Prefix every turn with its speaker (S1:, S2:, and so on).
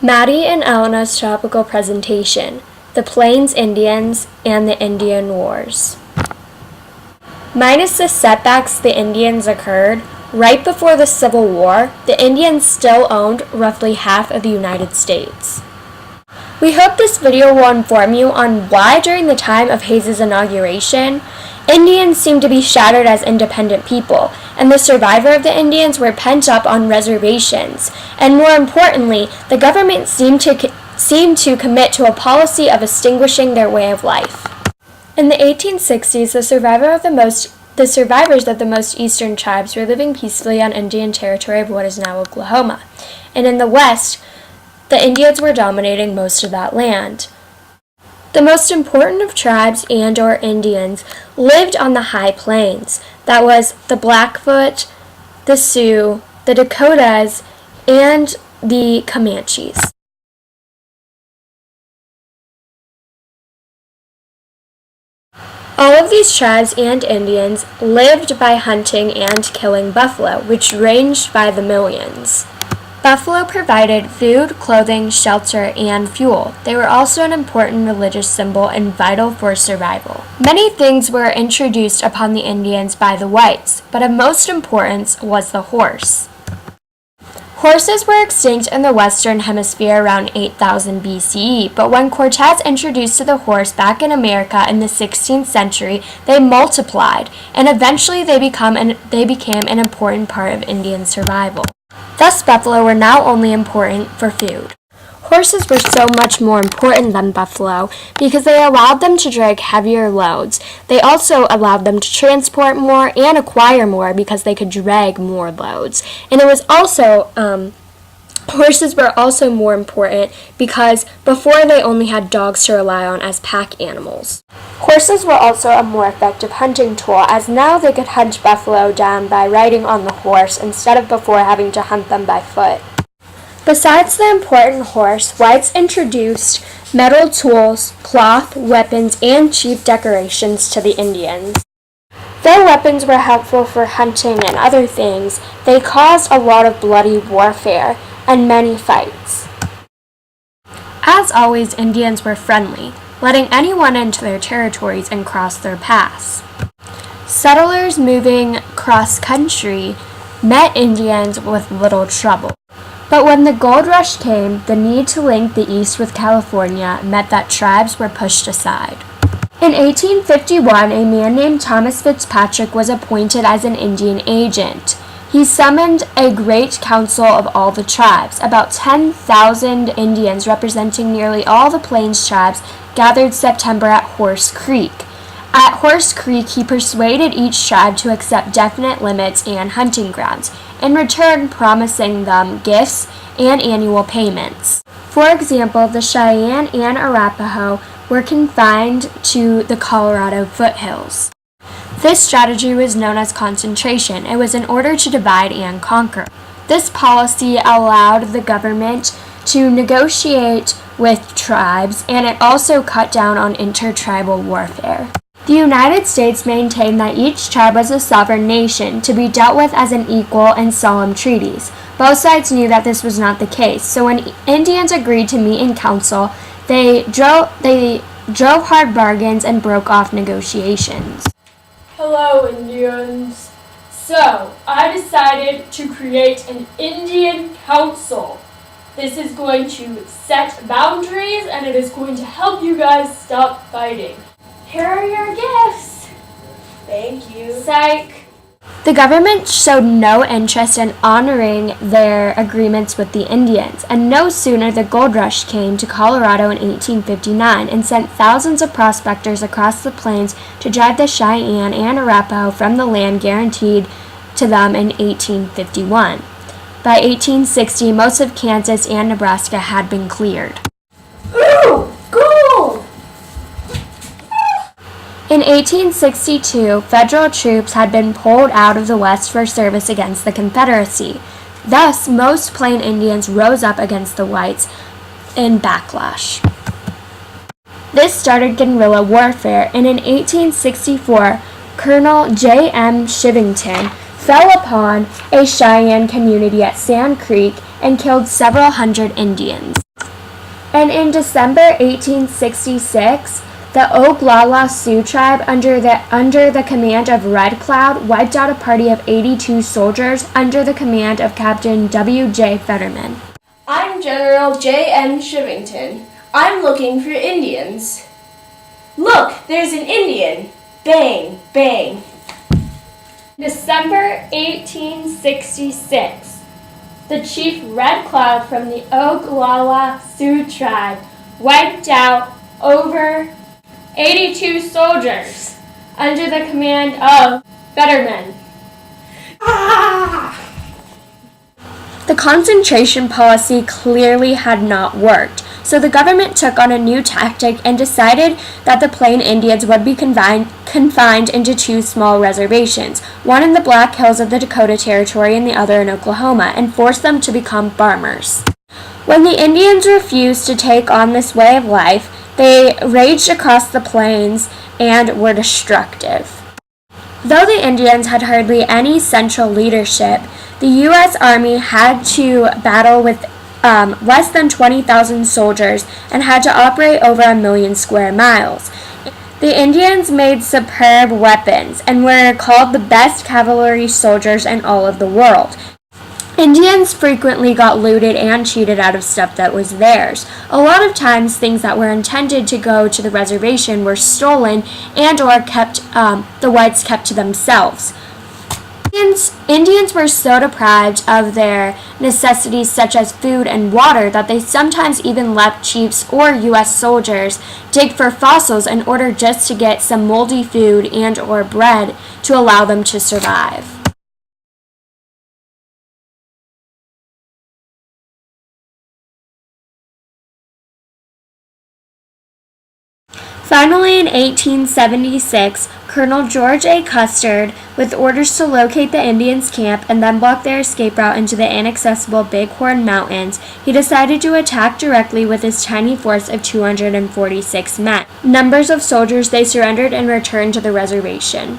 S1: Maddie and Elena's topical presentation, The Plains Indians and the Indian Wars. Minus the setbacks the Indians occurred, right before the Civil War, the Indians still owned roughly half of the United States. We hope this video will inform you on why during the time of Hayes' inauguration, Indians seemed to be shattered as independent people, and the survivor of the Indians were pent up on reservations, and more importantly, the government seemed to commit to a policy of extinguishing their way of life. In the 1860s, the survivors of the most eastern tribes were living peacefully on Indian territory of what is now Oklahoma, and in the west, the Indians were dominating most of that land. The most important of tribes and/or Indians lived on the high plains. That was the Blackfoot, the Sioux, the Dakotas, and the Comanches. All of these tribes and Indians lived by hunting and killing buffalo, which ranged by the millions. Buffalo provided food, clothing, shelter, and fuel. They were also an important religious symbol and vital for survival. Many things were introduced upon the Indians by the whites, but of most importance was the horse. Horses were extinct in the Western Hemisphere around 8000 BCE, but when Cortez introduced the horse back in America in the 16th century, they multiplied, and eventually they became an important part of Indian survival. Thus, buffalo were now only important for food. Horses were so much more important than buffalo because they allowed them to drag heavier loads. They also allowed them to transport more and acquire more because they could drag more loads. And it was also, horses were also more important because before they only had dogs to rely on as pack animals. Horses were also a more effective hunting tool, as now they could hunt buffalo down by riding on the horse instead of before having to hunt them by foot. Besides the important horse, whites introduced metal tools, cloth, weapons, and cheap decorations to the Indians. Though weapons were helpful for hunting and other things, they caused a lot of bloody warfare and many fights. As always, Indians were friendly, letting anyone into their territories and cross their paths. Settlers moving cross-country met Indians with little trouble. But when the gold rush came, the need to link the East with California meant that tribes were pushed aside. In 1851, a man named Thomas Fitzpatrick was appointed as an Indian agent. He summoned a great council of all the tribes. About 10,000 Indians representing nearly all the Plains tribes gathered September at Horse Creek. At Horse Creek, he persuaded each tribe to accept definite limits and hunting grounds, in return promising them gifts and annual payments. For example, the Cheyenne and Arapaho were confined to the Colorado foothills. This strategy was known as concentration. It was in order to divide and conquer. This policy allowed the government to negotiate with tribes, and it also cut down on intertribal warfare. The United States maintained that each tribe was a sovereign nation to be dealt with as an equal in solemn treaties. Both sides knew that this was not the case, so when Indians agreed to meet in council, they drove hard bargains and broke off negotiations.
S2: Hello, Indians. So, I decided to create an Indian Council. This is going to set boundaries, and it is going to help you guys stop fighting. Here are your gifts.
S3: Thank you.
S2: Psych.
S1: The government showed no interest in honoring their agreements with the Indians, and no sooner the gold rush came to Colorado in 1859 and sent thousands of prospectors across the plains to drive the Cheyenne and Arapaho from the land guaranteed to them in 1851. By 1860, most of Kansas and Nebraska had been cleared.
S2: Ooh, gold!
S1: In 1862, federal troops had been pulled out of the West for service against the Confederacy. Thus, most Plain Indians rose up against the whites in backlash. This started guerrilla warfare, and in 1864, Colonel J.M. Shivington fell upon a Cheyenne community at Sand Creek and killed several hundred Indians. And in December 1866, the Oglala Sioux tribe, under the command of Red Cloud, wiped out a party of 82 soldiers under the command of Captain W.J. Fetterman.
S3: I'm General J.N. Shivington. I'm looking for Indians. Look, there's an Indian. Bang, bang.
S2: December 1866, the chief Red Cloud from the Oglala Sioux tribe wiped out over 82 soldiers under the command of Fetterman.
S1: The concentration policy clearly had not worked, so the government took on a new tactic and decided that the Plain Indians would be confined into two small reservations, one in the Black Hills of the Dakota Territory and the other in Oklahoma, and forced them to become farmers. When the Indians refused to take on this way of life, they raged across the plains and were destructive. Though the Indians had hardly any central leadership, the U.S. Army had to battle with less than 20,000 soldiers and had to operate over 1 million square miles. The Indians made superb weapons and were called the best cavalry soldiers in all of the world. Indians frequently got looted and cheated out of stuff that was theirs. A lot of times, things that were intended to go to the reservation were stolen and or the whites kept to themselves. Indians were so deprived of their necessities such as food and water that they sometimes even let chiefs or U.S. soldiers dig for fossils in order just to get some moldy food and or bread to allow them to survive. Finally, in 1876, Colonel George A. Custer, with orders to locate the Indians' camp and then block their escape route into the inaccessible Bighorn Mountains, he decided to attack directly with his tiny force of 246 men. Numbers of soldiers, they surrendered and returned to the reservation.